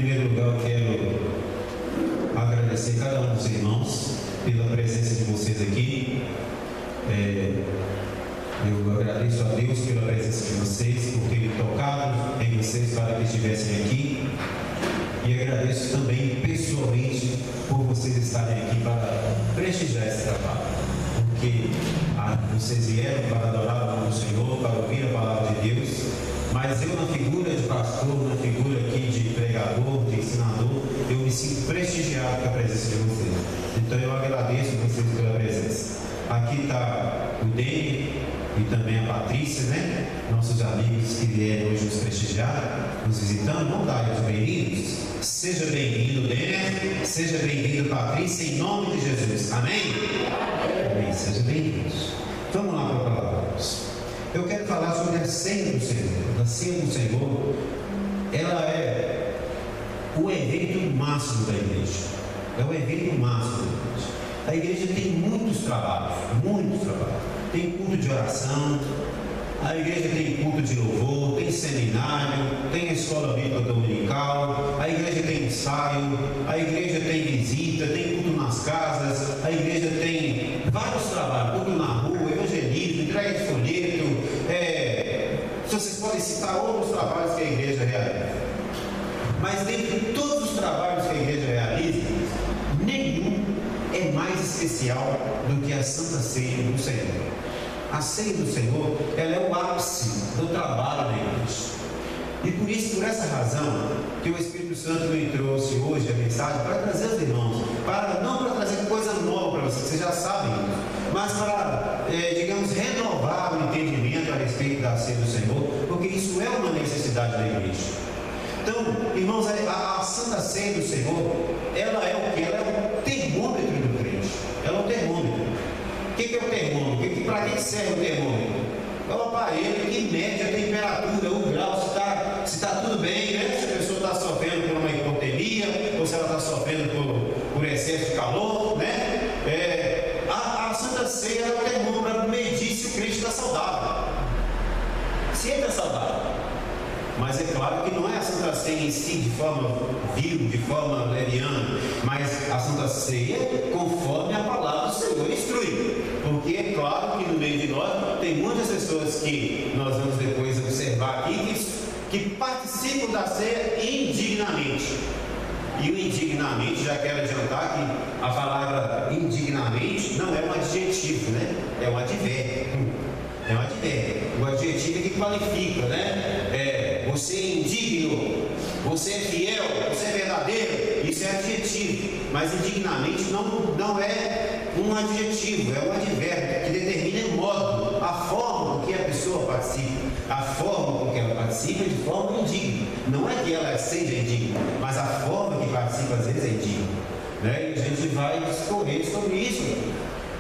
primeiro lugar, eu quero agradecer cada um dos irmãos pela presença de vocês aqui. Eu agradeço a Deus pela presença de vocês, por terem tocado em vocês para que estivessem aqui. E agradeço também pessoalmente por vocês estarem aqui para prestigiar esse trabalho. Porque vocês vieram para adorar o nome do Senhor, para ouvir a palavra de Deus. Mas eu, na figura de pastor, na figura aqui de pregador, de ensinador, eu me sinto prestigiado com a presença de vocês. Então eu agradeço a vocês pela presença. Aqui está o Dene e também a Patrícia, né? Nossos amigos que vieram hoje nos prestigiar, nos visitando. Vamos dar os bem-vindos. Seja bem-vindo, Dene. Seja bem-vindo, Patrícia, em nome de Jesus. Amém? Amém. Sejam bem-vindos. Vamos lá para a palavra de Deus. Eu quero falar sobre a ceia do Senhor. A ceia do Senhor, ela é o evento máximo da igreja. É o evento máximo da igreja. A igreja tem muitos trabalhos. Tem culto de oração, a igreja tem culto de louvor, tem seminário, tem a escola bíblica dominical, a igreja tem ensaio, a igreja tem visita, tem culto nas casas, a igreja tem vários trabalhos, culto na rua, evangelismo, entrega de folheto, vocês podem citar outros trabalhos que a igreja realiza. Mas dentre todos os trabalhos que a igreja realiza, nenhum é mais especial do que a Santa Ceia do Senhor. A ceia do Senhor, ela é o ápice do trabalho da igreja. E por essa razão, que o Espírito Santo me trouxe hoje a mensagem para trazer aos irmãos, não para trazer coisa nova para vocês já sabem, mas para, renovar o entendimento a respeito da ceia do Senhor, porque isso é uma necessidade da igreja. Então, irmãos, a Santa Ceia do Senhor, ela é o que? Ela é o termômetro do crente. Ela é o termômetro. O que é o termômetro? Para que serve o termômetro? É o aparelho que mede a temperatura, o grau, se está tudo bem, né? Se a pessoa está sofrendo por uma hipotermia, ou se ela está sofrendo por excesso de calor, né? A Santa Ceia é o termômetro para medir se o crente está saudável. Se ele está saudável. Mas é claro que não é a Santa Ceia em si, de forma vil, de forma leviana, mas a Santa Ceia conforme a palavra do Senhor instrui. Porque é claro que no meio de nós tem muitas pessoas que nós vamos depois observar aqui que participam da ceia indignamente. E o indignamente, já quero adiantar que a palavra indignamente não é um adjetivo, né? É um advérbio. É um advérbio. O adjetivo é que qualifica, né? Você é indigno, você é fiel, você é verdadeiro, isso é adjetivo, mas indignamente não é um adjetivo, é um advérbio que determina o modo, a forma com que a pessoa participa, a forma com que ela participa de forma indigna. Não é que ela seja indigna, mas a forma que participa às vezes é indigna, né? E a gente vai discorrer sobre isso.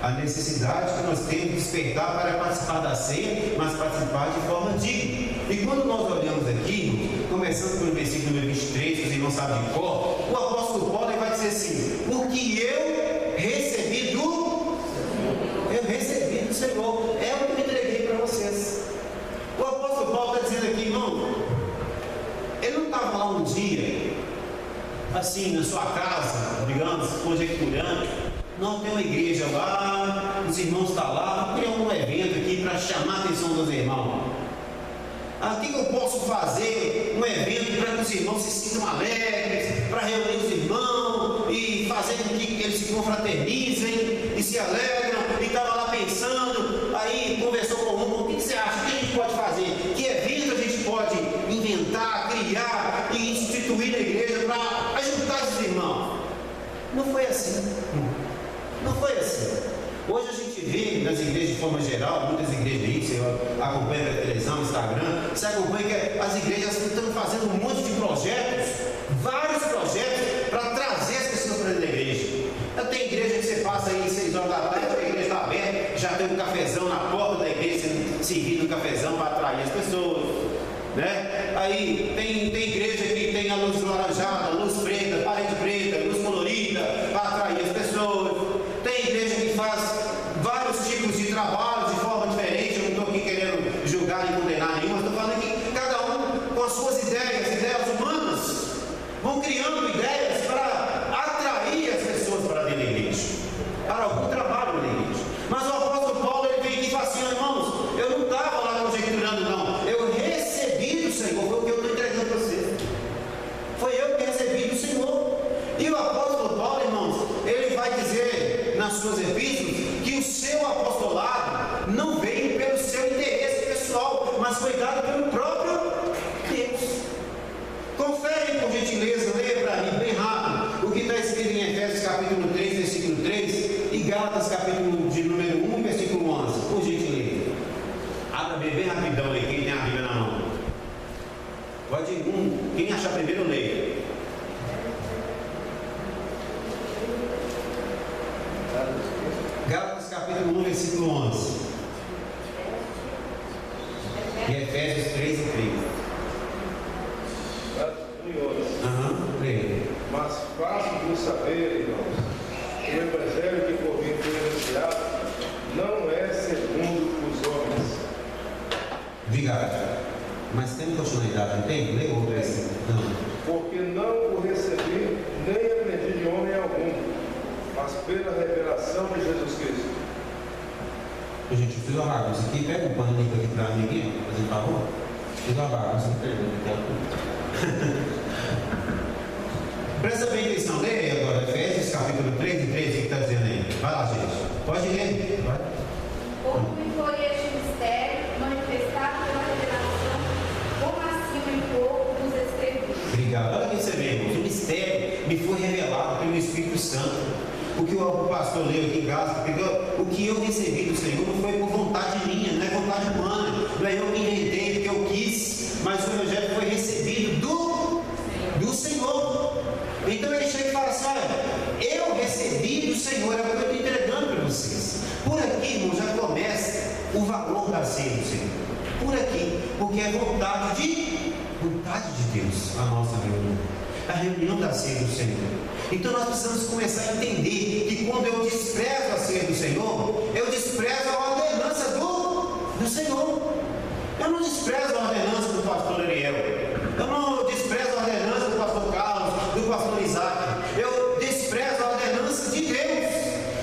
A necessidade que nós temos de despertar para participar da ceia, mas participar de forma digna. E quando nós olhamos aqui, começando pelo versículo número 23, que os irmãos sabem de cor, o apóstolo Paulo vai dizer assim: porque eu recebi do Senhor, é o que me entreguei para vocês. O apóstolo Paulo está dizendo aqui, irmão, ele não estava lá um dia, assim, na sua casa, digamos, conjecturando. Não, tem uma igreja lá, os irmãos estão lá, vou criar um evento aqui para chamar a atenção dos irmãos. O que eu posso fazer? Um evento para que os irmãos se sintam alegres, para reunir os irmãos e fazer com que eles se confraternizem e se alegram. E estava lá pensando, aí conversou com um, o que você acha? O que a gente pode fazer? Que evento a gente pode inventar, criar e instituir na igreja para ajudar esses irmãos? Não foi assim. Não foi assim. Hoje a gente vê nas igrejas de forma geral, muitas igrejas aí, você acompanha pela televisão, Instagram, você acompanha que as igrejas estão fazendo um monte de projetos, vários projetos, para trazer as pessoas para dentro da igreja. Então, tem igreja que você passa aí 6 horas da tarde, a igreja está aberta, já tem um cafezão na porta da igreja, servindo um cafezão para atrair as pessoas, né? Aí tem igreja que tem a luz laranjada, luz preta, parede preta, luz colorida, para atrair as pessoas. Tem igreja que faz vários tipos de trabalhos de forma diferente. Eu não estou aqui querendo julgar e condenar nenhuma, estou falando que cada um com as suas ideias humanas vão criando Pode ir quem achar primeiro, leia. Gálatas capítulo 1, versículo 11. E Efésios 3 e 3. Leia. Mas faço-vos saber, irmãos, que o evangelho que por mim foi anunciado não é segundo os homens. Obrigado. Mas tem continuidade, não tem? Leia outro assim. Não. Porque não o recebi, nem aprendi de homem algum, mas pela revelação de Jesus Cristo. Gente, eu fiz uma bagunça aqui. Pega um pano limpo aqui para a amiguinha, fazendo favor. Fiz uma bagunça, não pergunta aqui. Presta bem atenção, leia agora Efésios capítulo 3 e 13, o que está dizendo aí? Vai lá, gente. Pode ler. Vai. Como me foi este mistério manifestado pela revelação, como acima em pouco nos escrevi. Obrigado. Olha aqui você vê, irmãos. O mistério me foi revelado pelo Espírito Santo. O que o pastor leu aqui em Gálatas, o que eu recebi do Senhor não foi por vontade minha, não é vontade humana, não é eu que inventei, porque eu quis, mas o Evangelho foi recebido do Senhor. Então ele chega e fala assim: olha, eu recebi do Senhor, é o que eu estou entregando para vocês. Por aqui, irmão, já começa o valor da ceia do Senhor. Por aqui, porque é vontade de Deus a nossa reunião. A reunião da ceia do Senhor. Então nós precisamos começar a entender que quando eu desprezo a ceia do Senhor, eu desprezo a ordenança do Senhor. Eu não desprezo a ordenança do pastor Ariel. Eu não desprezo a ordenança do pastor Carlos, do pastor Isaac. Eu desprezo a ordenança de Deus.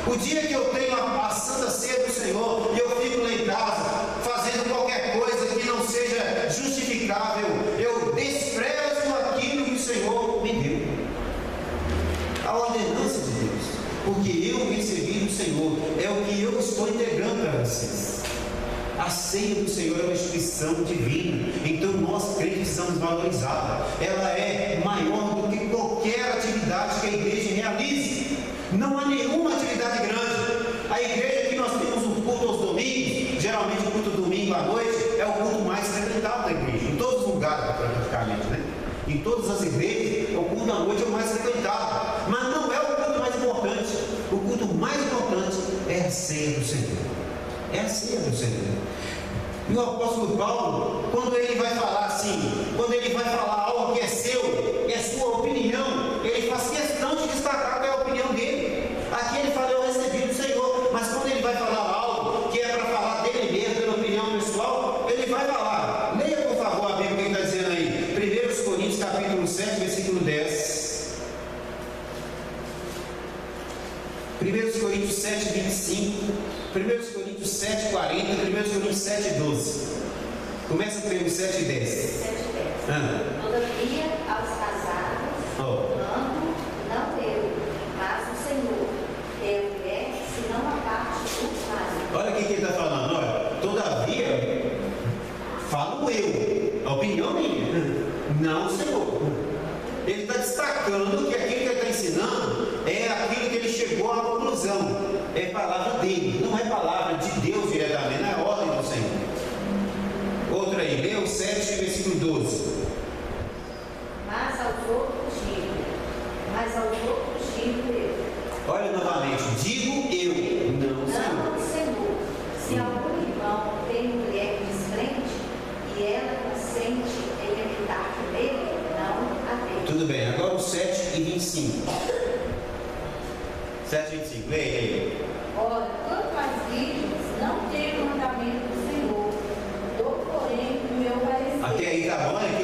O dia que eu tenho a Santa Ceia do Senhor e eu fico lá em casa fazendo qualquer coisa que não seja justificável, eu desprezo aquilo que o Senhor me deu. A ordenança de Deus, porque eu recebi do Senhor, é o que eu estou entregando para vocês. A ceia do Senhor é uma instituição divina, então nós crentes precisamos valorizá-la. Ela é maior do que qualquer atividade que a igreja realize. Não há nenhuma atividade grande. A igreja que nós temos um culto aos domingos, geralmente o culto domingo à noite, é o culto mais frequentado da igreja, em todos os lugares praticamente, né? Em todas as igrejas, o culto da noite é o mais frequentado, mas não é o culto mais importante. O culto mais importante é a ceia do Senhor. É a ceia do Senhor. E o apóstolo Paulo, quando ele vai falar assim, quando ele vai falar algo que é seu, que é sua opinião, ele faz questão de destacar qual é a opinião dele. Aqui ele fala: eu recebi do Senhor. Mas quando ele vai falar algo que é para falar dele mesmo, pela opinião pessoal, ele vai falar. Leia por favor a Bíblia que ele está dizendo aí. 1 Coríntios capítulo 7, versículo 10. 1 Coríntios 7, 25. 1 Coríntios 7, 40. 1 Coríntios 7, 12. Começa pelo 7 e 10. 7 e 10. Todavia, aos casados, mando não eu, mas o Senhor, se não a parte do marido. Olha o que ele está falando. Olha, todavia, falo eu, a opinião minha, não o Senhor. Ele está destacando que aquilo que ele está ensinando é aquilo que ele chegou à conclusão. É palavra dele, não é palavra de Deus diretamente, não é a ordem do Senhor. Outra aí, lê o 7, versículo 12. Mas aos outros digo eu. Olha novamente, digo eu, não o Senhor. Não o Senhor. Se algum irmão tem mulher descrente e ela consente em habitar com ele, não a tem. Tudo bem, agora o 7 e 25. 7 e 25, leia aí. Ora, quanto às virgens, não tenho mandamento do Senhor, dou porém o meu parecer. Até aí tá bom, né?